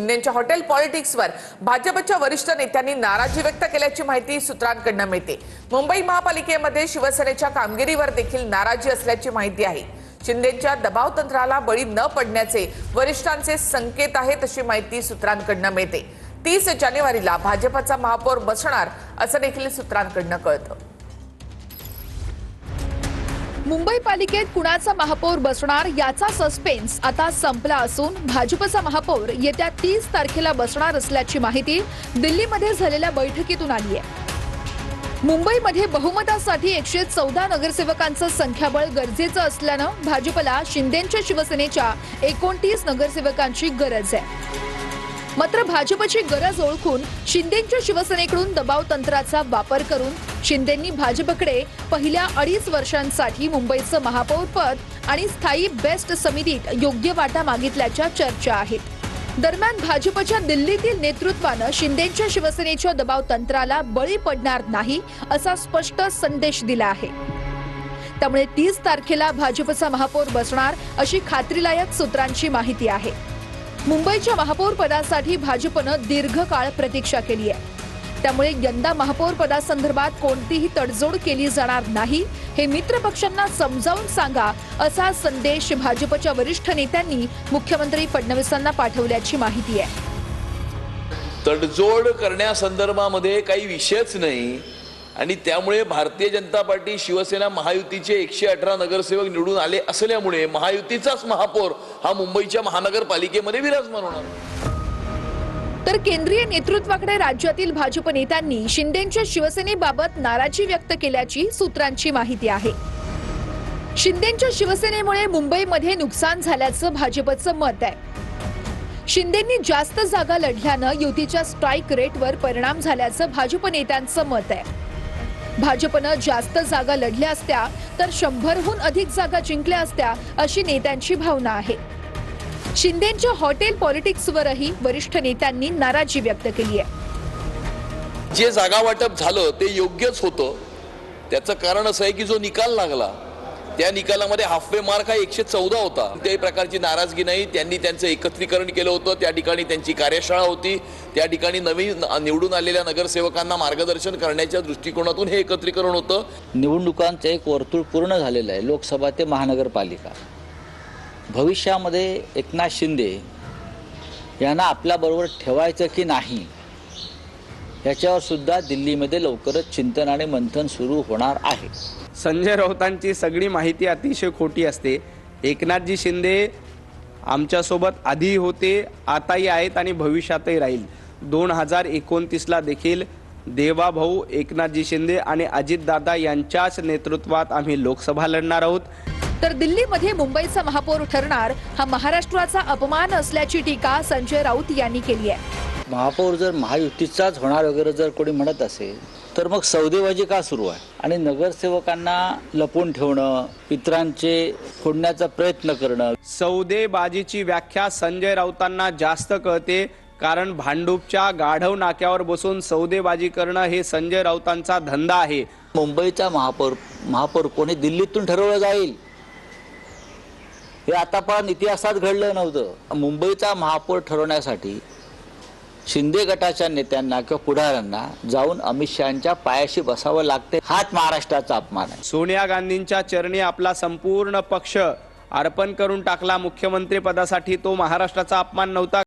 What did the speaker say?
शिंदेंच्या hotel पॉलिटिक्सवर भाजपच्या वरिष्ठ नेत्यांनी नाराजी व्यक्त केल्याची माहिती सूत्रांकडून मिळते। मुंबई महापालिकेमध्ये शिवसेनेच्या कामगिरीवर देखील नाराजी असल्याची माहिती आहे। शिंदेंच्या दबाव तंत्राला बळी न पडण्याचे वरिष्ठांचे संकेत आहेत अशी माहिती सूत्रांकडून मिळते। 30 जानेवारीला भाजपचा महापौर बसणार असं देखील सूत्रांकडून कळतं। मुंबई पालिकेत कुणाचा महापौर बसणार याचा सस्पेन्स आता संपला असून भाजपचा महापौर येत्या 30 तारखेला बसणार असल्याची माहिती दिल्लीमध्ये झालेल्या बैठकीतून आली आहे। मुंबईमध्ये बहुमतासाठी 114 नगरसेवकांचं संख्याबळ गरजेचं असल्यानं भाजपला शिंदेंच्या शिवसेनेच्या 29 नगरसेवकांची गरज आहे। मात्र भाजपची गरज ओळखून शिंदेंच्या शिवसेनेकडून दबाव तंत्राचा वापर करून शिंदेंनी भाजपकडे पहिल्या 2.5 वर्षांसाठी मुंबईचं महापौर पद आणि स्थायी बेस्ट समितीत योग्य वाटा मागितल्याच्या चर्चा आहेत। दरम्यान भाजपच्या दिल्लीतील नेतृत्वानं शिंदेंच्या शिवसेनेच्या दबाव तंत्राला बळी पडणार नाही असा स्पष्ट संदेश दिला आहे। त्यामुळे 30 तारखेला भाजपचा महापौर बसणार अशी खात्रीलायक सूत्रांची माहिती आहे। मुंबईच्या महापौर पदासाठी भाजपनं दीर्घकाळ प्रतीक्षा केली आहे। त्यामुळे यंदा महापौर पदासंदर्भात कोणतीही तडजोड केली जाणार नाही हे मित्र पक्षांना समजावून सांगा असा संदेश भाजपच्या वरिष्ठ नेत्यांनी मुख्यमंत्री फडणवीसांना पाठवल्याची माहिती आहे। तडजोड करण्यासंदर्भामध्ये काही विषयच नाही आणि त्यामुळे भारतीय जनता पार्टी शिवसेना महायुतीचे 118 नगरसेवक निवडून आले असल्यामुळे महायुतीचाच महापौर हा मुंबईच्या महानगरपालिकेमध्ये विराजमान होणार। तर केंद्रीय नेतृत्वाकडे राज्यातील भाजप नेत्यांनी शिंदेंच्या शिवसेनेबाबत नाराजी व्यक्त केल्याची सूत्रांची माहिती आहे। शिंदेंच्या शिवसेनेमुळे मुंबईमध्ये नुकसान झाल्याचं भाजपचं मत आहे। शिंदेंनी जास्त जागा लढल्यानं युतीच्या स्ट्राईक रेटवर परिणाम झाल्याचं भाजप नेत्यांचं मत आहे। भाजपनं जास्त जागा लढल्या असत्या तर 100हून अधिक जागा जिंकल्या असत्या अशी नेत्यांची भावना आहे। शिंदेंच्या हॉटेल पॉलिटिक्सवरही वरिष्ठ नेत्यांनी नाराजी व्यक्त केली आहे। जे जागा वाटप झालं ते योग्यच होतं। त्याचं कारण असं आहे की जो निकाल लागला त्या निकालामध्ये हाफवे मार्क हा 114 होता। त्याही प्रकारची नाराजगी नाही। त्यांनी त्यांचं एकत्रीकरण केलं होतं। त्या ठिकाणी त्यांची कार्यशाळा होती। त्या ठिकाणी नवीन निवडून आलेल्या नगरसेवकांना मार्गदर्शन करण्याच्या दृष्टिकोनातून हे एकत्रीकरण होतं। निवडणुकांचं एक वर्तुळ पूर्ण झालेलं आहे, लोकसभा ते महानगरपालिका। भविष्यामध्ये एकनाथ शिंदे यांना आपल्याबरोबर ठेवायचं की नाही याच्यावर सुद्धा दिल्लीमध्ये लवकरच चिंतन आणि मंथन सुरू होणार आहे। संजय राऊतांची सगळी माहिती अतिशय खोटी असते। एकनाथजी शिंदे आमच्यासोबत आधी होते, आताही आहेत आणि भविष्यातही राहील। 2029ला देखील देवाभाऊ एकनाथजी शिंदे आणि अजितदादा यांच्याच नेतृत्वात आम्ही लोकसभा लढणार आहोत। तर दिल्लीमध्ये मुंबईचा महापौर ठरणार हा महाराष्ट्राचा अपमान असल्याची टीका संजय राऊत यांनी केली आहे। महापौर जर महायुतीचाच होणार वगैरे जर कोणी म्हणत असेल तर मग सौदेबाजी का सुरू आहे आणि नगरसेवकांना लपवून ठेवणं, पित्रांचे फोडण्याचा प्रयत्न करणं। सौदेबाजीची व्याख्या संजय राऊतांना जास्त कळते, कारण भांडूपच्या गाढव नाक्यावर बसून सौदेबाजी करणं हे संजय राऊतांचा धंदा आहे। मुंबईचा महापौर कोणी दिल्लीतून ठरवलं जाईल हे आतापर्यंत इतिहासात घडलं नव्हतं। मुंबईचा महापौर ठरवण्यासाठी शिंदे गटाच्या नेत्यांना किंवा पुढाऱ्यांना जाऊन अमित शहांच्या पायाशी बसावं लागते। हाच महाराष्ट्राचा अपमान आहे। सोनिया गांधींच्या चरणी आपला संपूर्ण पक्ष अर्पण करून टाकला मुख्यमंत्री पदासाठी, तो महाराष्ट्राचा अपमान नव्हता।